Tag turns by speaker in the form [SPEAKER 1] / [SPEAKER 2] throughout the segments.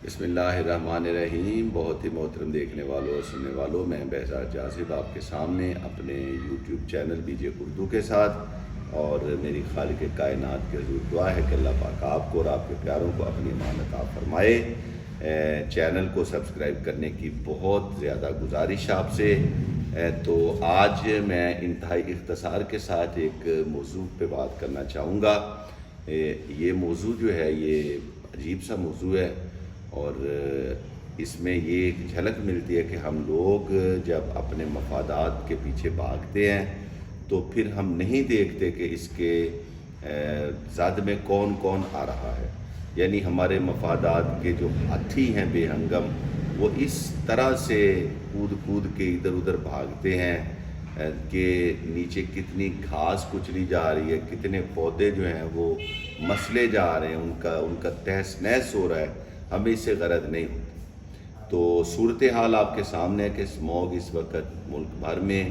[SPEAKER 1] بسم اللہ الرحمن الرحیم۔ بہت ہی محترم دیکھنے والوں اور سننے والوں، میں بہزاد جاذب آپ کے سامنے اپنے YouTube channel B J Urdu کے ساتھ، اور میری خالق کائنات کے حضور دعا ہے کہ اللہ پاک آپ کو اور آپ کے پیاروں کو اپنی امانت عطا فرمائے۔ چینل کو سبسکرائب کرنے کی بہت زیادہ گزارش آپ سے۔ تو آج میں انتہائی اختصار کے ساتھ ایک موضوع پہ بات کرنا چاہوں گا۔ یہ موضوع جو ہے یہ عجیب سا موضوع ہے، اور اس میں یہ ایک جھلک ملتی ہے کہ ہم لوگ جب اپنے مفادات کے پیچھے بھاگتے ہیں تو پھر ہم نہیں دیکھتے کہ اس کے زد میں کون کون آ رہا ہے۔ یعنی ہمارے مفادات کے جو ہاتھی ہیں بے ہنگم، وہ اس طرح سے کود کود کے ادھر ادھر بھاگتے ہیں کہ نیچے کتنی گھاس کچلی جا رہی ہے، کتنے پودے جو ہیں وہ مسلے جا رہے ہیں، ان کا تہس نہس ہو رہا ہے، ہمیں اس سے غرض نہیں ہوتی۔ تو صورتحال آپ کے سامنے ہے کہ اسموگ اس وقت ملک بھر میں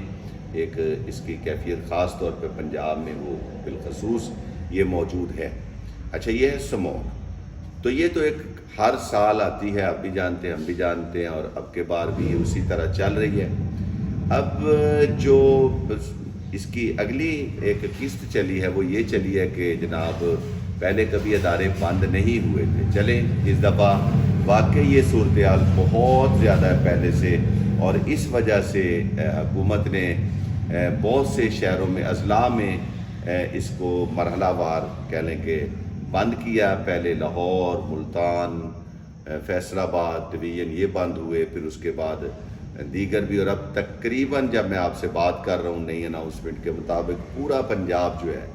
[SPEAKER 1] ایک اس کی کیفیت خاص طور پہ پنجاب میں وہ بالخصوص یہ موجود ہے۔ اچھا، یہ ہے اسموگ۔ تو یہ تو ایک ہر سال آتی ہے، آپ بھی جانتے ہیں، ہم بھی جانتے ہیں، اور اب کے بار بھی اسی طرح چل رہی ہے۔ اب جو اس کی اگلی ایک قسط چلی ہے وہ یہ چلی ہے کہ جناب پہلے کبھی ادارے بند نہیں ہوئے تھے، چلیں اس دفعہ واقعی یہ صورتحال بہت زیادہ ہے پہلے سے، اور اس وجہ سے حکومت نے بہت سے شہروں میں اضلاع میں اس کو مرحلہ وار کہہ لیں کہ بند کیا۔ پہلے لاہور، ملتان، فیصل آباد ڈویژن یہ بند ہوئے، پھر اس کے بعد دیگر بھی، اور اب تقریباً جب میں آپ سے بات کر رہا ہوں نئی اناؤنسمنٹ کے مطابق پورا پنجاب جو ہے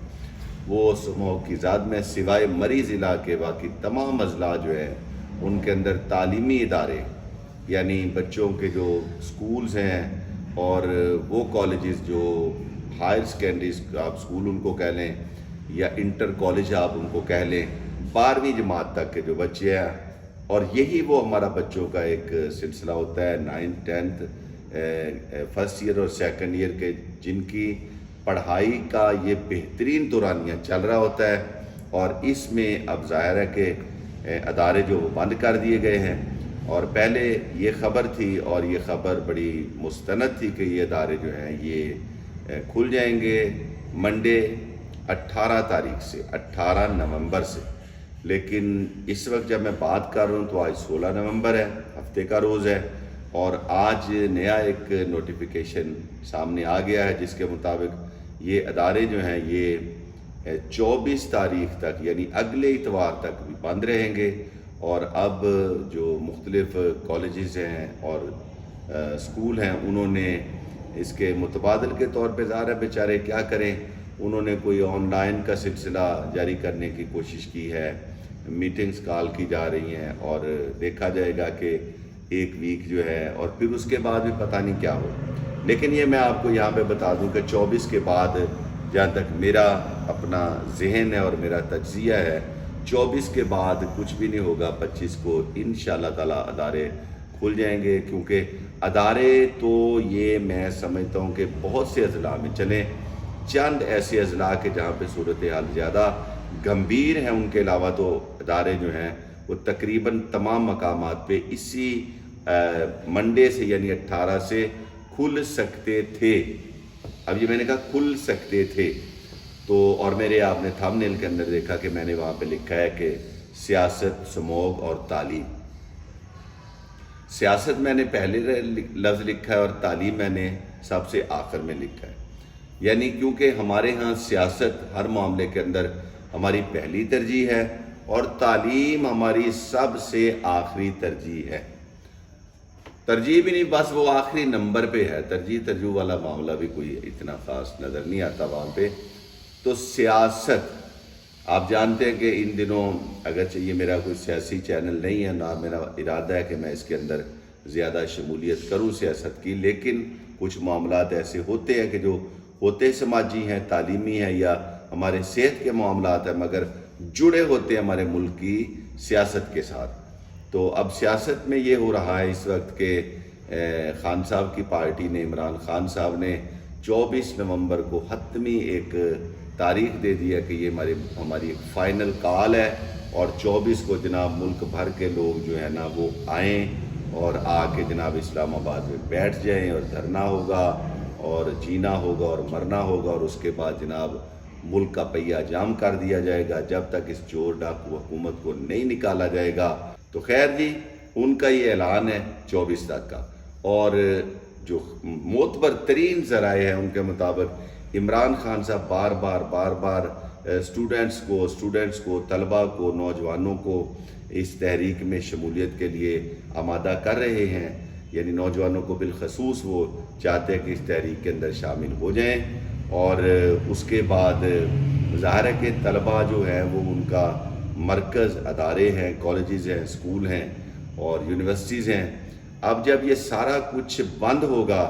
[SPEAKER 1] وہ اسموگ کی زد میں، سوائے مری ضلع کے باقی تمام اضلاع جو ہے ان کے اندر تعلیمی ادارے، یعنی بچوں کے جو سکولز ہیں اور وہ کالجز جو ہائر سیکنڈریز آپ اسکول ان کو کہہ لیں یا انٹر کالج آپ ان کو کہہ لیں، 12ویں جماعت تک کے جو بچے ہیں، اور یہی وہ ہمارا بچوں کا ایک سلسلہ ہوتا ہے 9th 10th فرسٹ ایئر اور سیکنڈ ایئر کے، جن کی پڑھائی کا یہ بہترین دورانیہ چل رہا ہوتا ہے۔ اور اس میں اب ظاہر ہے کہ ادارے جو بند کر دیے گئے ہیں، اور پہلے یہ خبر تھی اور یہ خبر بڑی مستند تھی کہ یہ ادارے جو ہیں یہ کھل جائیں گے منڈے 18 تاریخ سے، 18 نومبر سے۔ لیکن اس وقت جب میں بات کر رہا ہوں تو آج 16 نومبر ہے، ہفتے کا روز ہے، اور آج نیا ایک نوٹیفیکیشن سامنے آ گیا ہے جس کے مطابق یہ ادارے جو ہیں یہ 24 تاریخ تک، یعنی اگلے اتوار تک بھی بند رہیں گے۔ اور اب جو مختلف کالجز ہیں اور اسکول ہیں، انہوں نے اس کے متبادل کے طور پہ ظاہر ہے بیچارے کیا کریں، انہوں نے کوئی آن لائن کا سلسلہ جاری کرنے کی کوشش کی ہے، میٹنگز کال کی جا رہی ہیں، اور دیکھا جائے گا کہ ایک ویک جو ہے، اور پھر اس کے بعد بھی پتہ نہیں کیا ہو۔ لیکن یہ میں آپ کو یہاں پہ بتا دوں کہ 24 کے بعد جہاں تک میرا اپنا ذہن ہے اور میرا تجزیہ ہے، 24 کے بعد کچھ بھی نہیں ہوگا۔ 25 کو انشاءاللہ تعالی ادارے کھل جائیں گے، کیونکہ ادارے تو یہ میں سمجھتا ہوں کہ بہت سے اضلاع میں چلیں، چند ایسے اضلاع کے جہاں پہ صورتحال زیادہ گمبھیر ہیں، ان کے علاوہ تو ادارے جو ہیں وہ تقریباً تمام مقامات پہ اسی منڈے سے یعنی 18 سے کھل سکتے تھے۔ اب یہ میں نے کہا کھل سکتے تھے، تو اور میرے آپ نے تھمبنیل کے اندر دیکھا کہ میں نے وہاں پہ لکھا ہے کہ سیاست، اسموگ اور تعلیم۔ سیاست میں نے پہلے لفظ لکھا ہے اور تعلیم میں نے سب سے آخر میں لکھا ہے، یعنی کیونکہ ہمارے ہاں سیاست ہر معاملے کے اندر ہماری پہلی ترجیح ہے، اور تعلیم ہماری سب سے آخری ترجیح ہے۔ ترجیح بھی نہیں، بس وہ آخری نمبر پہ ہے، ترجیح والا معاملہ بھی کوئی اتنا خاص نظر نہیں آتا وہاں پہ۔ تو سیاست، آپ جانتے ہیں کہ ان دنوں اگرچہ یہ میرا کوئی سیاسی چینل نہیں ہے، نہ میرا ارادہ ہے کہ میں اس کے اندر زیادہ شمولیت کروں سیاست کی، لیکن کچھ معاملات ایسے ہوتے ہیں کہ جو ہوتے سماجی ہیں، تعلیمی ہیں، یا ہمارے صحت کے معاملات ہیں، مگر جڑے ہوتے ہیں ہمارے ملک کی سیاست کے ساتھ۔ تو اب سیاست میں یہ ہو رہا ہے اس وقت کہ خان صاحب کی پارٹی نے، عمران خان صاحب نے 24 نومبر کو حتمی ایک تاریخ دے دیا کہ یہ ہماری ایک فائنل کال ہے، اور 24 کو جناب ملک بھر کے لوگ جو ہے نا وہ آئیں اور آ کے جناب اسلام آباد میں بیٹھ جائیں، اور دھرنا ہوگا اور جینا ہوگا اور مرنا ہوگا، اور اس کے بعد جناب ملک کا پہیہ جام کر دیا جائے گا جب تک اس چور ڈاکو حکومت کو نہیں نکالا جائے گا۔ تو خیر جی، ان کا یہ اعلان ہے 24 تک کا، اور جو معتبر ترین ذرائع ہیں ان کے مطابق عمران خان صاحب بار بار اسٹوڈنٹس کو طلباء کو، نوجوانوں کو اس تحریک میں شمولیت کے لیے آمادہ کر رہے ہیں، یعنی نوجوانوں کو بالخصوص وہ چاہتے ہیں کہ اس تحریک کے اندر شامل ہو جائیں، اور اس کے بعد ظاہر ہے کہ طلباء جو ہیں وہ ان کا مرکز ادارے ہیں، کالجز ہیں، اسکول ہیں اور یونیورسٹیز ہیں۔ اب جب یہ سارا کچھ بند ہوگا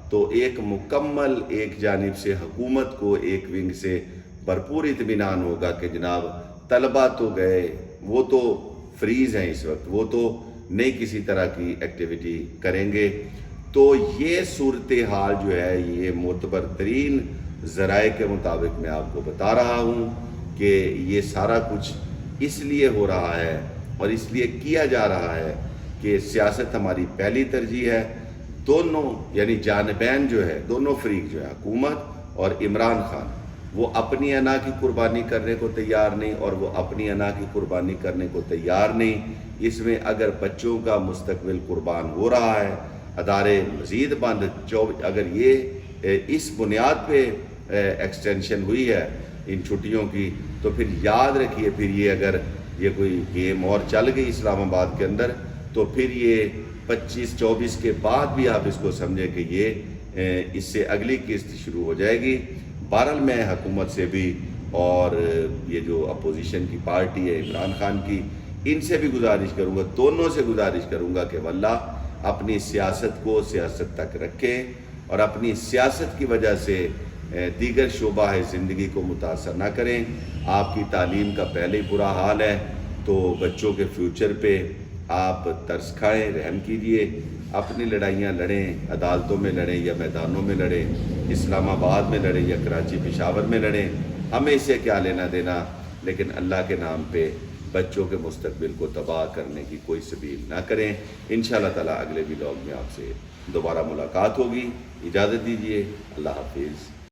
[SPEAKER 1] تو ایک مکمل ایک جانب سے حکومت کو ایک ونگ سے بھرپور اطمینان ہوگا کہ جناب طلباء تو گئے، وہ تو فریز ہیں اس وقت، وہ تو نہیں کسی طرح کی ایکٹیویٹی کریں گے۔ تو یہ صورتحال جو ہے یہ معتبر ترین ذرائع کے مطابق میں آپ کو بتا رہا ہوں کہ یہ سارا کچھ اس لیے ہو رہا ہے اور اس لیے کیا جا رہا ہے کہ سیاست ہماری پہلی ترجیح ہے۔ دونوں یعنی جانبین جو ہے، دونوں فریق جو ہے، حکومت اور عمران خان، وہ اپنی انا کی قربانی کرنے کو تیار نہیں، اور وہ اپنی انا کی قربانی کرنے کو تیار نہیں۔ اس میں اگر بچوں کا مستقبل قربان ہو رہا ہے، ادارے مزید بند، اگر یہ اس بنیاد پہ ایکسٹینشن ہوئی ہے ان چھٹیوں کی، تو پھر یاد رکھیے، پھر یہ اگر یہ کوئی گیم اور چل گئی اسلام آباد کے اندر، تو پھر یہ 25-24 کے بعد بھی آپ اس کو سمجھیں کہ یہ اس سے اگلی قسط شروع ہو جائے گی۔ بہرحال میں حکومت سے بھی اور یہ جو اپوزیشن کی پارٹی ہے عمران خان کی، ان سے بھی گزارش کروں گا، دونوں سے گزارش کروں گا کہ واللہ اپنی سیاست کو سیاست تک رکھیں، اور اپنی سیاست کی وجہ سے دیگر شعبہ زندگی کو متاثر نہ کریں۔ آپ کی تعلیم کا پہلے ہی برا حال ہے، تو بچوں کے فیوچر پہ آپ ترس کھائیں، رحم کیجئے، اپنی لڑائیاں لڑیں، عدالتوں میں لڑیں یا میدانوں میں لڑیں، اسلام آباد میں لڑیں یا کراچی پشاور میں لڑیں، ہمیں اسے کیا لینا دینا، لیکن اللہ کے نام پہ بچوں کے مستقبل کو تباہ کرنے کی کوئی سبیل نہ کریں۔ انشاءاللہ تعالیٰ اگلے ولاگ میں آپ سے دوبارہ ملاقات ہوگی۔ اجازت دیجیے، اللہ حافظ۔